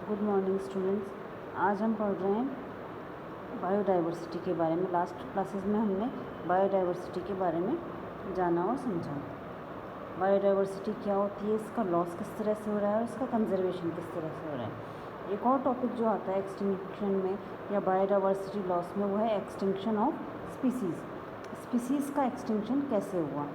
Good morning students. आज हम पढ़ रहे हैं बायोडाइवर्सिटी के बारे में। लास्ट क्लासेस में हमने बायोडाइवर्सिटी के बारे में जाना और समझा। बायोडाइवर्सिटी क्या होती है, इसका लॉस किस तरह से हो रहा है और इसका कंजर्वेशन किस तरह से हो रहा है। एक और टॉपिक जो आता है एक्सटिंक्शन में या बायोडाइवर्सिटी लॉस में, वो है एक्सटिंक्शन ऑफ स्पीसीज़। स्पीसीज़ का एक्सटिंक्शन कैसे हुआ,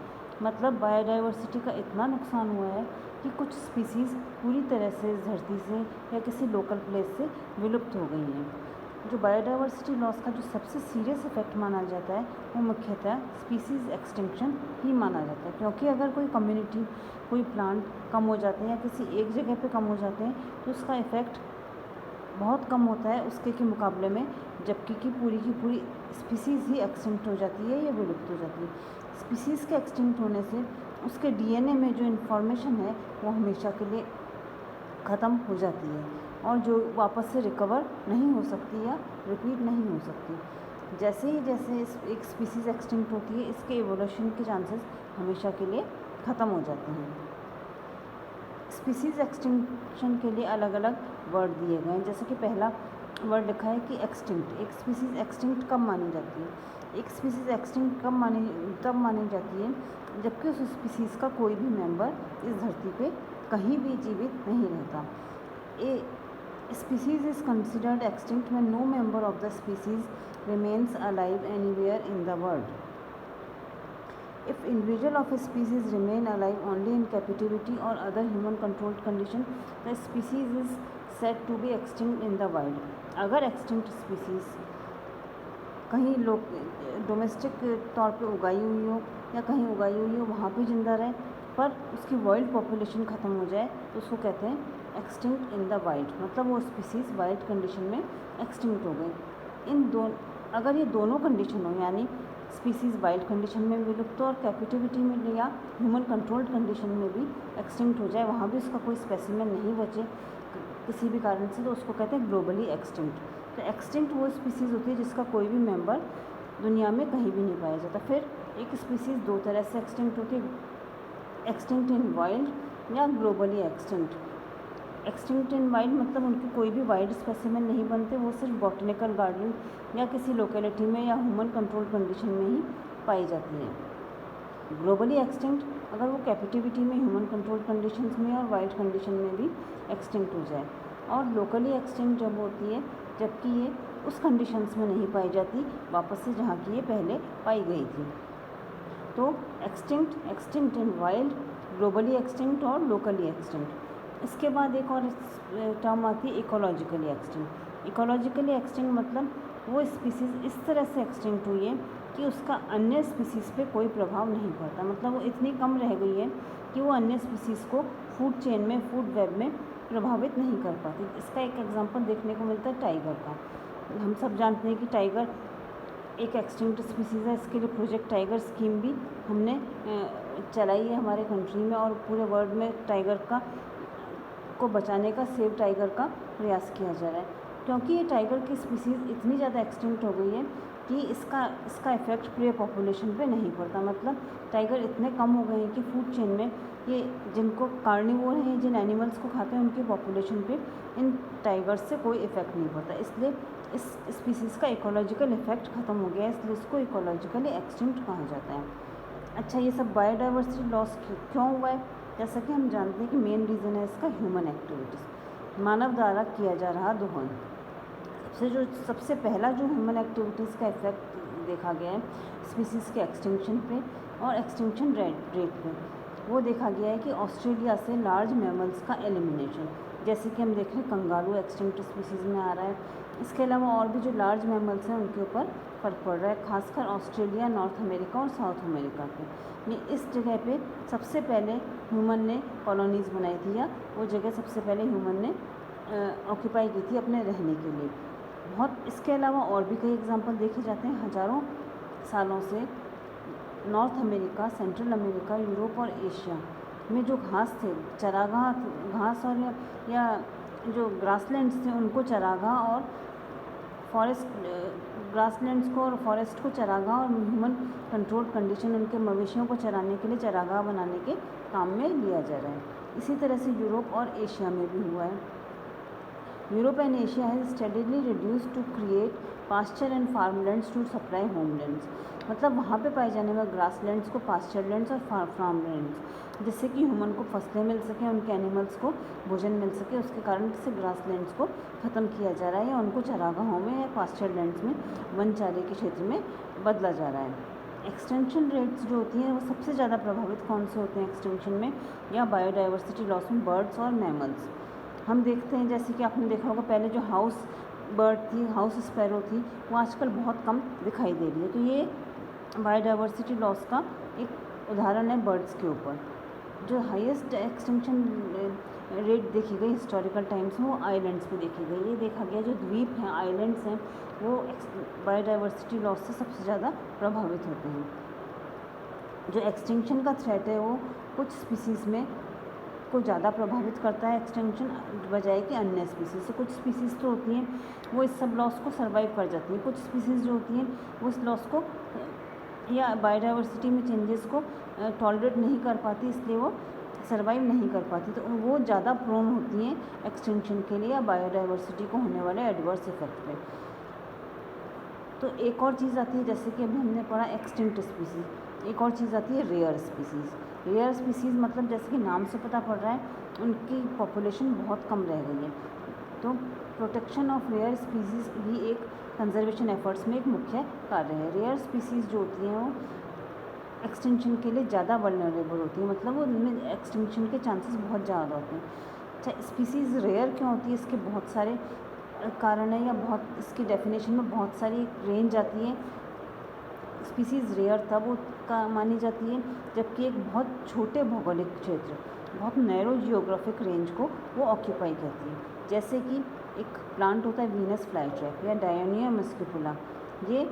मतलब बायोडाइवर्सिटी का इतना नुकसान हुआ है कि कुछ स्पीसीज़ पूरी तरह से इस धरती से या किसी लोकल प्लेस से विलुप्त हो गई हैं। जो बायोडाइवर्सिटी लॉस का जो सबसे सीरियस इफेक्ट माना जाता है वो मुख्यतः स्पीसीज़ एक्सटिंक्शन ही माना जाता है, क्योंकि अगर कोई कम्युनिटी, कोई प्लांट कम हो जाते हैं या किसी एक जगह पे कम हो जाते हैं तो उसका इफ़ेक्ट बहुत कम होता है उसके के मुकाबले में, जबकि की पूरी स्पीसीज़ ही एक्सटिंक्ट हो जाती है या विलुप्त हो जाती है। स्पीसीज़ के एक्सटिंक्ट होने से उसके डीएनए में जो इन्फॉर्मेशन है वो हमेशा के लिए ख़त्म हो जाती है और जो वापस से रिकवर नहीं हो सकती या रिपीट नहीं हो सकती। जैसे एक स्पीसीज़ एक्सटिंक्ट होती है, इसके इवोल्यूशन के चांसेस हमेशा के लिए ख़त्म हो जाते हैं। स्पीसीज़ एक्सटिंक्शन के लिए अलग अलग वर्ड दिए गए हैं। जैसे कि पहला वर्ड लिखा है कि एक्सटिंक्ट। एक स्पीसीज़ एक्सटिंक्ट कब मानी जाती है? एक स्पीसीज़ एक्सटिंक्ट तब मानी जाती है जबकि उस स्पीसीज़ का कोई भी मेंबर इस धरती पे कहीं भी जीवित नहीं रहता। A species is considered extinct when no member of the species remains alive anywhere in the world. If individual of a species remain alive only in captivity or other human-controlled condition, the species is said to be extinct in the wild. अगर extinct species कहीं लोग domestic तौर पे उगाई हुई हो या कहीं उगाई हुई हो वहाँ पे जिंदा रहे, पर उसकी वाइल्ड पॉपुलेशन ख़त्म हो जाए तो उसको कहते हैं एक्सटिंक्ट इन द वाइल्ड, मतलब वो स्पीसीज़ वाइल्ड कंडीशन में एक्सटिंक्ट हो गई। अगर ये दोनों कंडीशन हो, यानी स्पीसीज़ वाइल्ड कंडीशन में विलुप्त और कैपिटिविटी में या ह्यूमन कंट्रोल्ड कंडीशन में भी एक्सटिंक्ट हो जाए, वहाँ भी उसका कोई स्पेसिमेन नहीं बचे किसी भी कारण से, तो उसको कहते हैं ग्लोबली एक्सटिंक्ट। तो एक्सटिंक्ट वो स्पीसीज़ होती है जिसका कोई भी मेंबर दुनिया में कहीं भी नहीं पाया जाता। फिर एक स्पीसीज़ दो तरह से एक्सटिंक्ट होती है, एक्सटिंक्ट इन वाइल्ड या ग्लोबली एक्सटिंक्ट। एक्सटिंक्ट इन वाइल्ड मतलब उनकी कोई भी वाइल्ड स्पेसिमेन नहीं बनते, वो सिर्फ बॉटनिकल गार्डन या किसी लोकेलिटी में या ह्यूमन कंट्रोल कंडीशन में ही पाई जाती है। ग्लोबली एक्सटिंक्ट अगर वो कैपिटिविटी में, ह्यूमन कंट्रोल कंडीशंस में और वाइल्ड कंडीशन में भी एक्सटिंक्ट हो जाए। और लोकली एक्सटिंक्ट जब होती है जबकि ये उस कंडीशंस में नहीं पाई जाती वापस से जहाँ की ये पहले पाई गई थी। तो एक्सटिंक्ट इन वाइल्ड, ग्लोबली एक्सटिंक्ट और लोकली एक्सटिंक्ट। इसके बाद एक और टर्म आती है इकोलॉजिकली एक्सटिंक्ट। इकोलॉजिकली एक्सटिंक्ट मतलब वो स्पीसीज़ इस तरह से एक्सटिंक्ट हुई है कि उसका अन्य स्पीसीज़ पे कोई प्रभाव नहीं पड़ता, मतलब वो इतनी कम रह गई है कि वो अन्य स्पीसीज़ को फूड चेन में, फूड वेब में प्रभावित नहीं कर पाती। इसका एक एग्जांपल देखने को मिलता है टाइगर का। हम सब जानते हैं कि टाइगर एक एक्सटिंक्ट स्पीसीज़ है। इसके लिए प्रोजेक्ट टाइगर स्कीम भी हमने चलाई है हमारे कंट्री में, और पूरे वर्ल्ड में टाइगर को बचाने का, सेव टाइगर का प्रयास किया जा रहा है, क्योंकि ये टाइगर की स्पीसीज़ इतनी ज़्यादा एक्सटिंक्ट हो गई है कि इसका इफ़ेक्ट प्रे पॉपुलेशन पे नहीं पड़ता। मतलब टाइगर इतने कम हो गए हैं कि फूड चेन में ये जिनको कार्निवोर हैं, जिन एनिमल्स को खाते हैं, उनकी पॉपुलेशन पे इन टाइगर्स से कोई इफ़ेक्ट नहीं पड़ता। इसलिए इस स्पीसीज़ का इकोलॉजिकल इफ़ेक्ट ख़त्म हो गया है, इसलिए इसको इकोलॉजिकली एक्सटिंक्ट कहा जाता है। अच्छा, ये सब बायोडाइवर्सिटी लॉस क्यों हुआ है? जैसा कि हम जानते हैं कि मेन रीज़न है इसका ह्यूमन एक्टिविटीज़, मानव द्वारा किया जा रहा दोहन। सबसे पहला जो ह्यूमन एक्टिविटीज़ का इफेक्ट देखा गया है स्पीसीज़ के एक्सटिंक्शन पे और एक्सटिंक्शन रेट पे, वो देखा गया है कि ऑस्ट्रेलिया से लार्ज मैमल्स का एलिमिनेशन, जैसे कि हम देख रहे हैं कंगारू एक्सटिंक्ट स्पीसीज़ में आ रहा है। इसके अलावा और भी जो लार्ज मैमल्स हैं उनके ऊपर फ़र्क पड़ रहा है, खासकर ऑस्ट्रेलिया, नॉर्थ अमेरिका और साउथ अमेरिका पे। इस जगह पे सबसे पहले ह्यूमन ने कॉलोनीज़ बनाई थी, या वो जगह सबसे पहले ह्यूमन ने ऑक्यूपाई की थी अपने रहने के लिए। इसके अलावा और भी कई एग्जांपल देखे जाते हैं। हज़ारों सालों से north America, central America, Europe और एशिया में जो घास थे, चरागाह घास और या जो ग्रासलैंड्स थे, उनको चरागाह और ग्रासलैंड्स को और फॉरेस्ट को चरागाह और ह्यूमन कंट्रोल कंडीशन, उनके मवेशियों को चराने के लिए चरागाह बनाने के काम में लिया जा रहा है। इसी तरह से यूरोप और एशिया में भी हुआ है। Europe and Asia has steadily reduce to create pasture and farmlands to supply homelands. मतलब वहाँ पे पाए जाने वाले ग्रासलैंड्स को पास्चर लैंड्स और फार्मलैंड्स, जिससे कि ह्यूमन को फसलें मिल सकें, उनके एनिमल्स को भोजन मिल सके, उसके कारण से ग्रासलैंड्स को ख़त्म किया जा रहा है या उनको चरागाहों में या पास्चर लैंड्स में वनचारे के क्षेत्र में बदला जा रहा है। एक्सटेंशन रेट्स जो होती हैं वो सबसे ज़्यादा प्रभावित कौन से होते हैं एक्सटेंशन में या बायोडाइवर्सिटी लॉस में? बर्ड्स और मैमल्स। हम देखते हैं जैसे कि आपने देखा होगा पहले जो हाउस बर्ड थी, हाउस स्पैरो थी, वो आजकल बहुत कम दिखाई दे रही है। तो ये बायोडाइवर्सिटी लॉस का एक उदाहरण है बर्ड्स के ऊपर। जो हाईएस्ट एक्सटेंशन रेट देखी गई हिस्टोरिकल टाइम्स में वो आइलैंड्स पे देखी गई। ये देखा गया जो द्वीप हैं, आइलैंड्स हैं, वो बायोडाइवर्सिटी लॉस से सबसे ज़्यादा प्रभावित होते हैं। जो एक्सटिंक्शन का थ्रेट है वो कुछ स्पीसीज़ में को ज़्यादा प्रभावित करता है एक्सटेंशन बजाय कि अन्य स्पीसीज़ से। कुछ स्पीसीज़ तो होती हैं वो इस सब लॉस को सर्वाइव कर जाती हैं, कुछ स्पीसीज़ जो होती हैं वो इस लॉस को या बायोडाइवर्सिटी में चेंजेस को टॉलरेट नहीं कर पाती, इसलिए वो सर्वाइव नहीं कर पाती, तो वो ज़्यादा प्रोन होती हैं एक्सटेंशन के लिए या बायोडाइवर्सिटी को होने वाले एडवर्स इफेक्ट पे। तो एक और चीज़ आती है जैसे कि अभी हमने पढ़ा एक्सटिंक्ट स्पीसीज़, एक और चीज़ आती है रेयर स्पीसीज़। रेयर स्पीसीज़ मतलब जैसे कि नाम से पता पड़ रहा है उनकी पॉपुलेशन बहुत कम रह गई है। तो प्रोटेक्शन ऑफ रेयर स्पीसीज़ भी एक कंजर्वेशन एफर्ट्स में एक मुख्य कार्य है। रेयर स्पीसीज़ जो होती हैं वो एक्सटिंक्शन के लिए ज़्यादा वल्नरेबल होती है, मतलब वो उनमें एक्सटिंक्शन के चांसेस बहुत ज़्यादा होते हैं। अच्छा, स्पीसीज़ रेयर क्यों होती है? इसके बहुत सारे कारण है या बहुत इसकी डेफिनेशन में बहुत सारी रेंज आती है। स्पीसीज़ रेयर तब का मानी जाती है जबकि एक बहुत छोटे भौगोलिक क्षेत्र, बहुत नैरो जियोग्राफिक रेंज को वो ऑक्यूपाई करती है। जैसे कि एक प्लांट होता है वीनस फ्लाईट्रैप या डायोनिया मस्किपुला, ये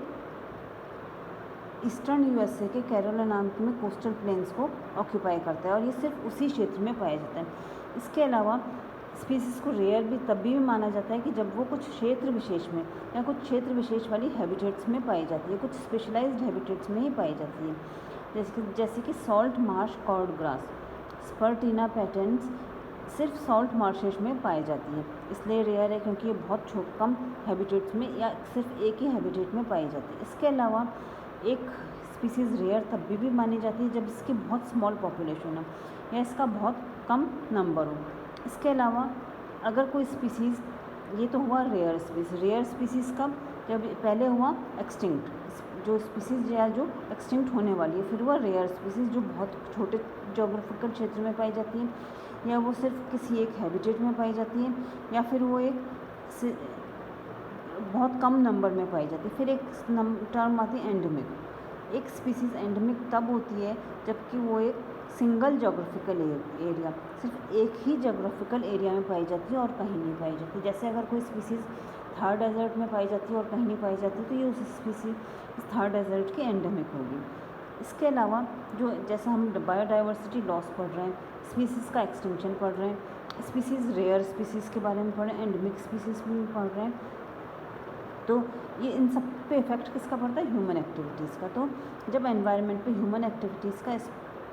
ईस्टर्न यूएसए के कैरोलिना में कोस्टल प्लेन्स को ऑक्यूपाई करता है और ये सिर्फ उसी क्षेत्र में पाया जाता है। इसके अलावा स्पीसीज़ को रेयर भी तब भी माना जाता है कि जब वो कुछ क्षेत्र विशेष में या कुछ क्षेत्र विशेष वाली हैबिटेट्स में पाई जाती है, कुछ स्पेशलाइज्ड हैबिटेट्स में ही पाई जाती है। जैसे कि salt marsh cord grass, Spartina patterns सिर्फ सॉल्ट मार्शेस में पाई जाती है, इसलिए रेयर है क्योंकि ये बहुत कम हैबिटेट्स में या सिर्फ एक ही हैबिटेट में पाई जाती है। इसके अलावा एक स्पीसीज़ रेयर तब भी मानी जाती है जब इसकी बहुत स्मॉल पॉपुलेशन हो या इसका बहुत कम नंबर हो। इसके अलावा अगर कोई स्पीसीज़, ये तो हुआ रेयर स्पीसीज़, रेयर स्पीसीज़ कब? जब पहले हुआ एक्सटिंक्ट, जो स्पीसीज़ या जो एक्सटिंक्ट होने वाली है, फिर हुआ रेयर स्पीसीज़ जो बहुत छोटे जोग्राफिकल क्षेत्र में पाई जाती है या वो सिर्फ किसी एक हैबिटेट में पाई जाती है या फिर वो एक बहुत कम नंबर में पाई जाती है। फिर एक टर्म आती है एंडेमिक। एक स्पीसीज़ एंडेमिक तब होती है जबकि वो एक सिंगल जोग्राफिकल एरिया, सिर्फ एक ही जोग्राफिकल एरिया में पाई जाती है और कहीं नहीं पाई जाती। जैसे अगर कोई स्पीसीज़ थार डेजर्ट में पाई जाती है और कहीं नहीं पाई जाती तो ये उस स्पीसीज़ थार डेजर्ट की एंडेमिक होगी। इसके अलावा जो जैसे हम बायोडाइवर्सिटी लॉस पढ़ रहे हैं, स्पीसीज़ का एक्सटिंक्शन पढ़ रहे हैं, स्पीसीज़ रेयर स्पीसीज़ के बारे में पढ़ रहे हैं, एंडेमिक स्पीसीज़ में पढ़ रहे हैं, तो ये इन सब पे इफेक्ट किसका पड़ता है? ह्यूमन एक्टिविटीज़ का। तो जब एनवायरनमेंट पे ह्यूमन एक्टिविटीज़ का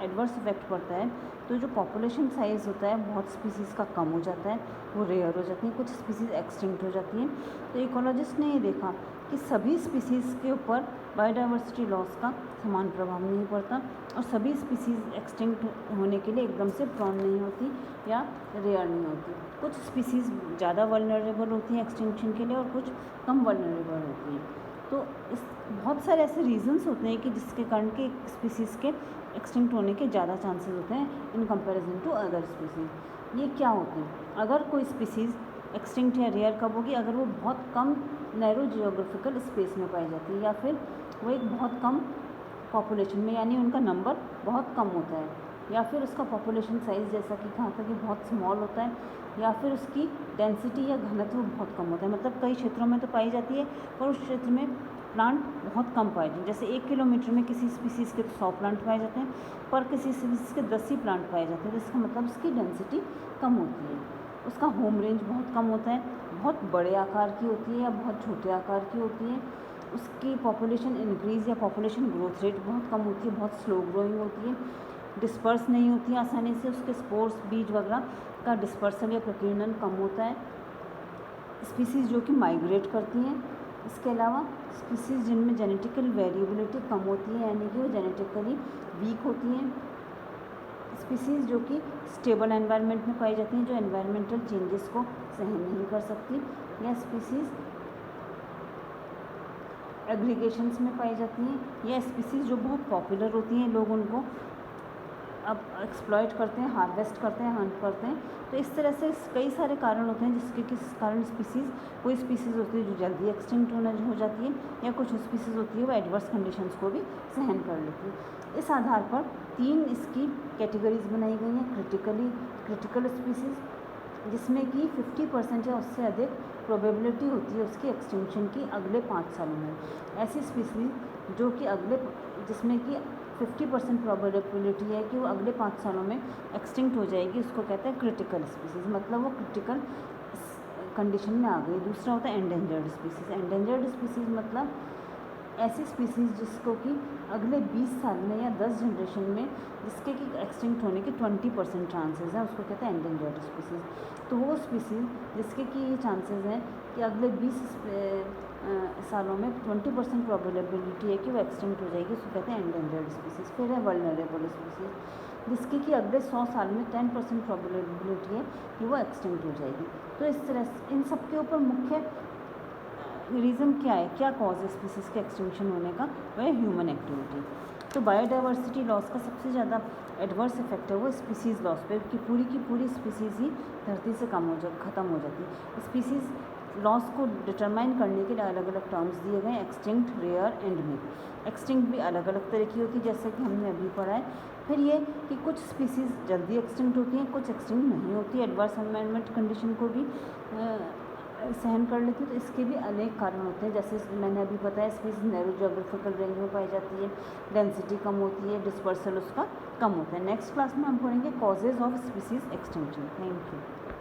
एडवर्स इफेक्ट पड़ता है तो जो पॉपुलेशन साइज़ होता है बहुत स्पीसीज़ का कम हो जाता है, वो रेयर हो जाती हैं, कुछ स्पीसीज़ एक्सटिंक्ट हो जाती हैं। तो इकोलॉजिस्ट ने ये देखा कि सभी स्पीसीज़ के ऊपर बायोडाइवर्सिटी लॉस का समान प्रभाव नहीं पड़ता और सभी स्पीसीज़ एक्सटिंक्ट होने के लिए एकदम से प्रॉन नहीं होती या रेयर नहीं होती। कुछ स्पीसीज़ ज़्यादा वल्नरेबल होती हैं एक्सटिंक्शन के लिए और कुछ कम वल्नरेबल होती हैं। तो इस बहुत सारे ऐसे रीजंस होते हैं कि जिसके कारण के स्पीसीज़ के एक्सटिंक्ट होने के ज़्यादा चांसेस होते हैं in comparison to other species. ये क्या होते हैं? अगर कोई स्पीसीज़ एक्सटिंक्ट या रेयर कब होगी? अगर वो बहुत कम नैरो जियोग्राफिकल स्पेस में पाई जाती है या फिर वो एक बहुत कम पॉपुलेशन में, यानी उनका नंबर बहुत कम होता है, या फिर उसका पॉपुलेशन साइज़ जैसा कि कहा था कि बहुत स्मॉल होता है, या फिर उसकी डेंसिटी या घनत्व बहुत कम होता है। मतलब कई क्षेत्रों में तो पाई जाती है और उस क्षेत्र में प्लांट बहुत कम पाए जाते हैं। जैसे 1 किलोमीटर में किसी स्पीसीज़ के 100 प्लांट पाए जाते हैं पर किसी स्पीसीज़ के 10 ही प्लांट पाए जाते हैं, जिसका मतलब उसकी डेंसिटी कम होती है, उसका होम रेंज बहुत कम होता है, बहुत बड़े आकार की होती है या बहुत छोटे आकार की होती है, उसकी पॉपुलेशन इंक्रीज़ या पॉपुलेशन ग्रोथ रेट बहुत कम होती है, बहुत स्लो ग्रोइंग होती है, डिस्पर्स नहीं होती है आसानी से, उसके स्पोर्स बीज वगैरह का डिस्पर्सल या प्रकीर्णन कम होता है। स्पीसीज़ जो कि माइग्रेट करती हैं। इसके अलावा स्पीसीज़ जिनमें जेनेटिकल वेरिएबिलिटी कम होती है, यानी कि वो जेनेटिकली वीक होती हैं। स्पीसीज़ जो कि स्टेबल एनवायरनमेंट में पाई जाती हैं, जो एनवायरमेंटल चेंजेस को सहन नहीं कर सकती। या स्पीसीज़ एग्रीगेशंस में पाई जाती हैं। या स्पीसीज़ जो बहुत पॉपुलर होती हैं, लोग उनको अब एक्सप्लॉइट करते हैं, हार्वेस्ट करते हैं, हंट करते हैं। तो इस तरह से कई सारे कारण होते हैं जिसके किस कारण स्पीसीज़, कोई स्पीसीज़ होती है जो जल्दी एक्सटिंक्ट हो जाती है, या कुछ स्पीसीज़ होती है वो एडवर्स कंडीशंस को भी सहन कर लेती है। इस आधार पर 3 इसकी कैटेगरीज बनाई गई हैं। क्रिटिकल स्पीसीज़, जिसमें कि 50% या उससे अधिक प्रोबेबिलिटी होती है उसकी एक्सटिंक्शन की अगले 5 सालों में। ऐसी स्पीसीज़ जो कि जिसमें कि 50% प्रोबेबिलिटी है कि वो अगले 5 सालों में एक्सटिंक्ट हो जाएगी, उसको कहते हैं क्रिटिकल स्पीसीज़, मतलब वो क्रिटिकल कंडीशन में आ गई। दूसरा होता है एंडेंजर्ड स्पीसीज़। एंडेंजर्ड स्पीसीज़ मतलब ऐसी स्पीसीज़ जिसको कि अगले 20 साल में या 10 जनरेशन में जिसके कि एक्सटिंक्ट होने के 20% चांसेस हैं, उसको कहते हैं एंडेंजर्ड स्पीसीज़। तो वो स्पीसीज़ जिसके कि ये चांसेस हैं कि अगले 20 सालों में 20% प्रोबेबिलिटी है कि वो एक्सटिंक्ट हो जाएगी, उसको कहते हैं एंडेंजर्ड स्पीसीज़। फिर है वल्नरेबल स्पीसीज़, जिसकी कि अगले 100 साल में 10% प्रोबेबिलिटी है कि वो एक्सटिंक्ट हो जाएगी। तो इस तरह से इन सब के ऊपर मुख्य रीज़न क्या है, क्या कॉज है स्पीसीज़ के एक्सटिंक्शन होने का, वह ह्यूमन एक्टिविटी। तो बायोडाइवर्सिटी लॉस का सबसे ज़्यादा एडवर्स इफेक्ट है वो स्पीसीज़ लॉस पे, कि पूरी स्पीसीज़ ही धरती से ख़त्म हो जाती है। स्पीसीज़ लॉस को डिटरमाइन करने के लिए अलग अलग टर्म्स दिए गए, एक्सटिंक्ट, रेयर, एंडेमिक। एक्सटिंक्ट भी अलग अलग तरह की होती है, जैसे कि हमने अभी पढ़ा है। फिर ये कि कुछ स्पीसीज़ जल्दी एक्सटिंक्ट होती हैं, कुछ एक्सटिंक्ट नहीं होती, एडवर्स एनवायरनमेंट कंडीशन को भी सहन कर लेती है। तो इसके भी अनेक कारण होते हैं, जैसे मैंने अभी बताया स्पीसीज़ नैरो जियोग्राफिकल रेंज में पाई जाती है, डेंसिटी कम होती है, डिस्पर्सल उसका कम होता है। नेक्स्ट क्लास में हम पढ़ेंगे causes of species extinction. Thank you.